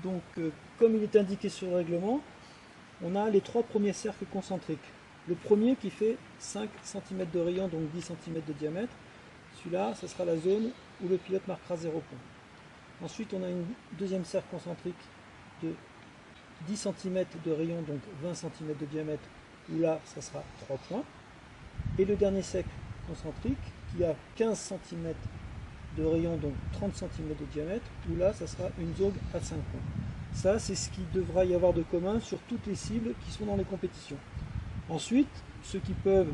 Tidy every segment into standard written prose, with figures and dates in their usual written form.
Donc, comme il est indiqué sur le règlement, on a les 3 premiers cercles concentriques. Le premier qui fait 5 cm de rayon, donc 10 cm de diamètre. Celui-là, ce sera la zone où le pilote marquera 0 point. Ensuite, on a une deuxième cercle concentrique de 10 cm de rayon, donc 20 cm de diamètre, où là, ça sera 3 points. Et le dernier cercle concentrique qui a 15 cm de rayon, donc 30 cm de diamètre, où là, ça sera une zone à 5 points. Ça, c'est ce qu'il devra y avoir de commun sur toutes les cibles qui sont dans les compétitions. Ensuite, ceux qui peuvent,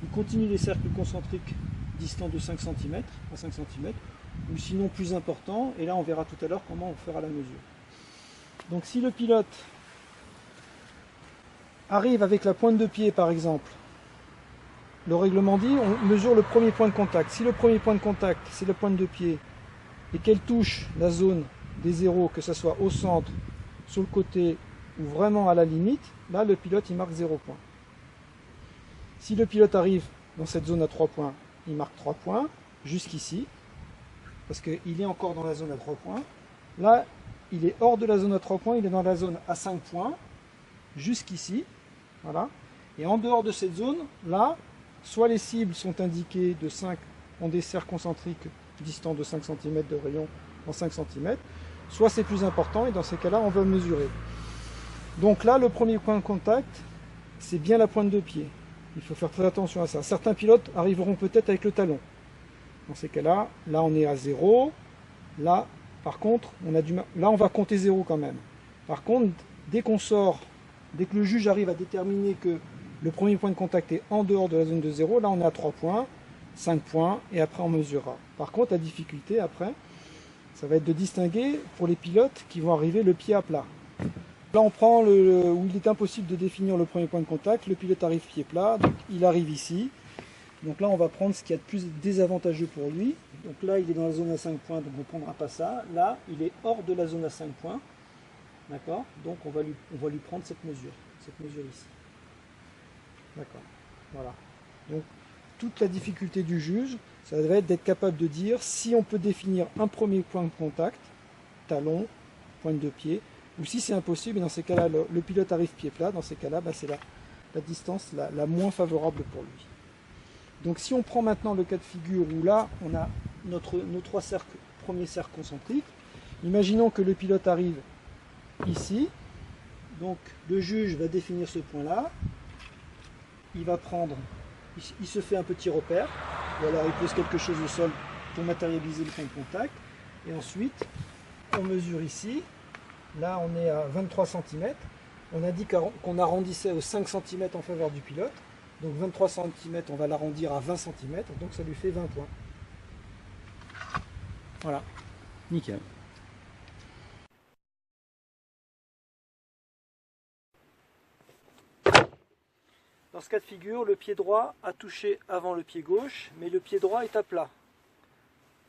ils continuent les cercles concentriques distants de 5 cm à 5 cm, ou sinon plus importants, et là on verra tout à l'heure comment on fera la mesure. Donc si le pilote arrive avec la pointe de pied par exemple, le règlement dit on mesure le premier point de contact. Si le premier point de contact c'est la pointe de pied et qu'elle touche la zone des zéros, que ce soit au centre, sur le côté ou vraiment à la limite, là le pilote il marque 0 points. Si le pilote arrive dans cette zone à 3 points, il marque 3 points jusqu'ici, parce qu'il est encore dans la zone à 3 points. Là, il est hors de la zone à 3 points, il est dans la zone à 5 points, jusqu'ici. Voilà. Et en dehors de cette zone, là, soit les cibles sont indiquées de 5, ont des cercles concentriques distants de 5 cm de rayon en 5 cm, soit c'est plus important, et dans ces cas-là, on va mesurer. Donc là, le premier point de contact, c'est bien la pointe de pied. Il faut faire très attention à ça. Certains pilotes arriveront peut-être avec le talon. Dans ces cas-là, là on est à 0. Là, par contre, là on va compter 0 quand même. Par contre, dès qu'on sort, dès que le juge arrive à déterminer que le premier point de contact est en dehors de la zone de 0, là on est à 3 points, 5 points, et après on mesurera. Par contre, la difficulté après, ça va être de distinguer pour les pilotes qui vont arriver le pied à plat. Là on prend où il est impossible de définir le premier point de contact, le pilote arrive pied plat, donc il arrive ici. Donc là on va prendre ce qu'il y a de plus désavantageux pour lui. Donc là il est dans la zone à 5 points, donc on ne prendra pas ça. Là il est hors de la zone à 5 points. D'accord? Donc on va lui prendre cette mesure ici. D'accord. Voilà. Donc toute la difficulté du juge, ça va être d'être capable de dire si on peut définir un premier point de contact, talon, pointe de pied, ou si c'est impossible, et dans ces cas-là, le pilote arrive pied plat, dans ces cas-là, c'est la distance la moins favorable pour lui. Donc si on prend maintenant le cas de figure où là, on a nos 3 premiers cercles concentriques, imaginons que le pilote arrive ici, donc le juge va définir ce point-là, il se fait un petit repère, ou alors il pose quelque chose au sol pour matérialiser le point de contact, et ensuite on mesure ici. Là, on est à 23 cm. On a dit qu'on arrondissait aux 5 cm en faveur du pilote. Donc 23 cm, on va l'arrondir à 20 cm. Donc ça lui fait 20 points. Voilà. Nickel. Dans ce cas de figure, le pied droit a touché avant le pied gauche, mais le pied droit est à plat.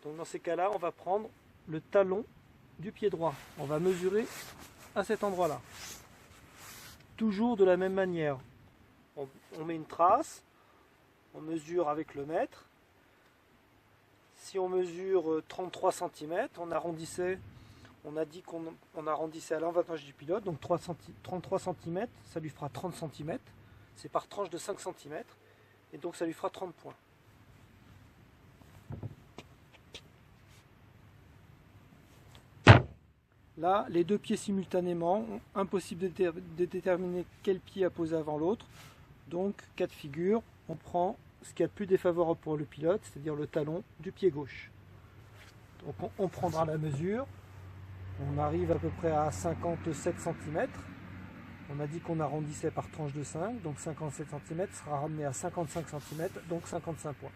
Donc dans ces cas-là, on va prendre le talon du pied droit. On va mesurer à cet endroit-là. Toujours de la même manière. On met une trace, on mesure avec le mètre. Si on mesure 33 cm, on a dit qu'on arrondissait à l'avantage du pilote, donc 33 cm, ça lui fera 30 cm. C'est par tranche de 5 cm, et donc ça lui fera 30 points. Là, les deux pieds simultanément, impossible de déterminer quel pied à poser avant l'autre. Donc, cas de figure, on prend ce qui est le plus défavorable pour le pilote, c'est-à-dire le talon du pied gauche. Donc on prendra la mesure, on arrive à peu près à 57 cm. On a dit qu'on arrondissait par tranche de 5, donc 57 cm sera ramené à 55 cm, donc 55 points.